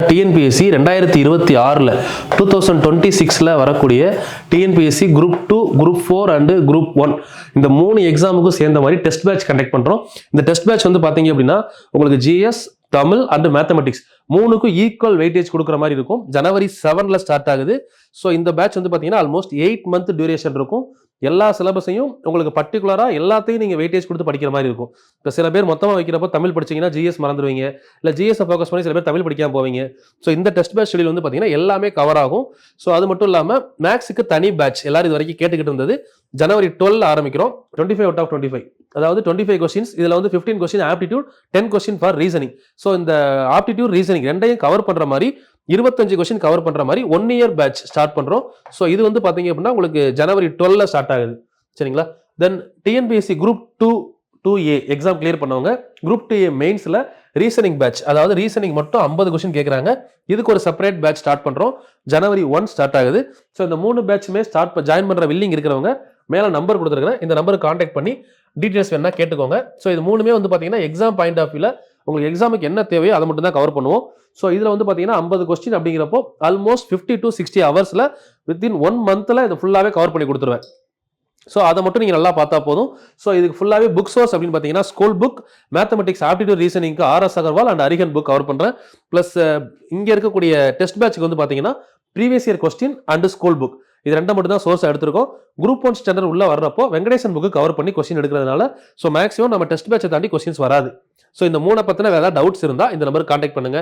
TNPSC 2026 2026 வரக்கூடிய TNPSC group 2 group 4 and group 1 இந்த 3 எக்ஸாமுக்கும் சேர்ந்த மாதிரி டெஸ்ட் பேட்ச் கண்டக்ட் பண்றோம். இந்த டெஸ்ட் பேட்ச் வந்து பாத்தீங்க அப்படின்னா உங்களுக்கு ஜிஎஸ், தமிழ் அண்ட் மேத்தமெட்டிக்ஸ் மூணுக்கும் ஈக்குவல் வெயிட்டேஜ் கொடுக்குற மாதிரி இருக்கும். ஜனவரி 7 ஸ்டார்ட் ஆகுது. ஸோ இந்த பேட்ச் வந்து பார்த்தீங்கன்னா ஆல்மோஸ்ட் 8 மந்த் டியூரேஷன் இருக்கும். எல்லா சிலபஸையும் உங்களுக்கு பர்டிகுலராக எல்லாத்தையும் நீங்கள் வெயிட்டேஜ் கொடுத்து படிக்கிற மாதிரி இருக்கும். இப்போ சில பேர் மொத்தமாக வைக்கிறப்போ தமிழ் படிச்சிங்கன்னா ஜிஎஸ் மறந்துடுவீங்க, இல்லை ஜிஎஸ் ஃபோக்கஸ் பண்ணி சில பேர் தமிழ் படிக்காம போவீங்க. ஸோ இந்த டெஸ்ட் பேட்ச் ஷெடியூல் வந்து பார்த்தீங்கன்னா எல்லாமே கவர் ஆகும். ஸோ அது மட்டும் இல்லாமல் மேக்ஸுக்கு தனி பேட்ச் எல்லாரும் இது வரைக்கும் கேட்டுக்கிட்டு இருந்தது. ஜனவரி 12 ஆரம்பிக்கிறோம். 25 out of 25, அதாவது 25 கொஸ்டின்ஸ். இதில் வந்து 15 question aptitude, 10 question for reasoning. So இந்த ஆப்டிடியூட் ரீசனிங் ரெண்டையும் கவர் பண்ணுற மாதிரி 25 கொஸ்டின் கவர் பண்ற மாதிரி 1 இயர் பேட்ச் ஸ்டார்ட் பண்றோம். ஸோ இது வந்து பாத்தீங்க அப்படின்னா உங்களுக்கு ஜனவரி 12 ஸ்டார்ட் ஆகுது. சரிங்களா? Then TNPSC group 2A exam clear பண்ணவங்க குரூப் 2A மெயின்ஸ்ல ரீசனிங் பேட்ச், அதாவது ரீசனிங் மட்டும் 50 கொஸ்டின் கேட்கறாங்க. இதுக்கு ஒரு செப்பரேட் பேட்ச் ஸ்டார்ட் பண்றோம். ஜனவரி 1 ஸ்டார்ட் ஆகுது. ஸோ இந்த 3 பேட்சுமே ஜாயின் பண்ற வில்லிங் இருக்கிறவங்க மேல நம்பர் கொடுத்துருக்கேன், இந்த நம்பருக்கு கான்டாக்ட் பண்ணி டீடைல்ஸ் வேணா கேட்டுக்கோங்க. ஸோ இது மூணுமே வந்து பாத்தீங்கன்னா எக்ஸாம் பாயிண்ட் ஆஃப் வியூல உங்களுக்கு எக்ஸாமுக்கு என்ன தேவையோ அதை மட்டும் தான் கவர் பண்ணுவோம். ஸோ இதில் வந்து பார்த்தீங்கன்னா 50 கொஸ்டின் அப்படிங்கிறப்போ ஆல்மோஸ்ட் 50 to 60 ஹவர்ஸில் வித்தின் 1 மந்த்தில் இதை ஃபுல்லாகவே கவர் பண்ணி கொடுத்துருவேன். ஸோ அதை மட்டும் நீங்கள் நல்லா பார்த்தா போதும். ஸோ இதுக்கு ஃபுல்லாகவே புக் சோர்ஸ் அப்படின்னு பார்த்தீங்கன்னா ஸ்கூல் புக், மேத்தமெட்டிக்ஸ் ஆப்டிடியூட் ரீசனிங்க்கு RS Agarwal and Arihant book cover பண்ணுறேன். ப்ளஸ் இங்கே இருக்கக்கூடிய டெஸ்ட் பேட்சுக்கு வந்து பார்த்தீங்கன்னா previous year question and school book இது ரெண்டை மட்டும் தான் சோர்ஸ் எடுத்திருக்கோம். குரூப் 1 ஸ்டாண்டர்ட் உள்ள வர்றப்போ வெங்கடேசன் புக்கு கவர் பண்ணி கொஸ்டின் எடுக்கிறதுனால ஸோ மேக்ஸிமம் நம்ம டெஸ்ட் பேட்சை தாண்டி கொஸ்டின்ஸ் வராது. ஸோ இந்த 3 பற்றின வேறு ஏதாவது டவுட்ஸ் இருந்தால் இந்த நம்பருக்கு கான்டாக்ட் பண்ணுங்க.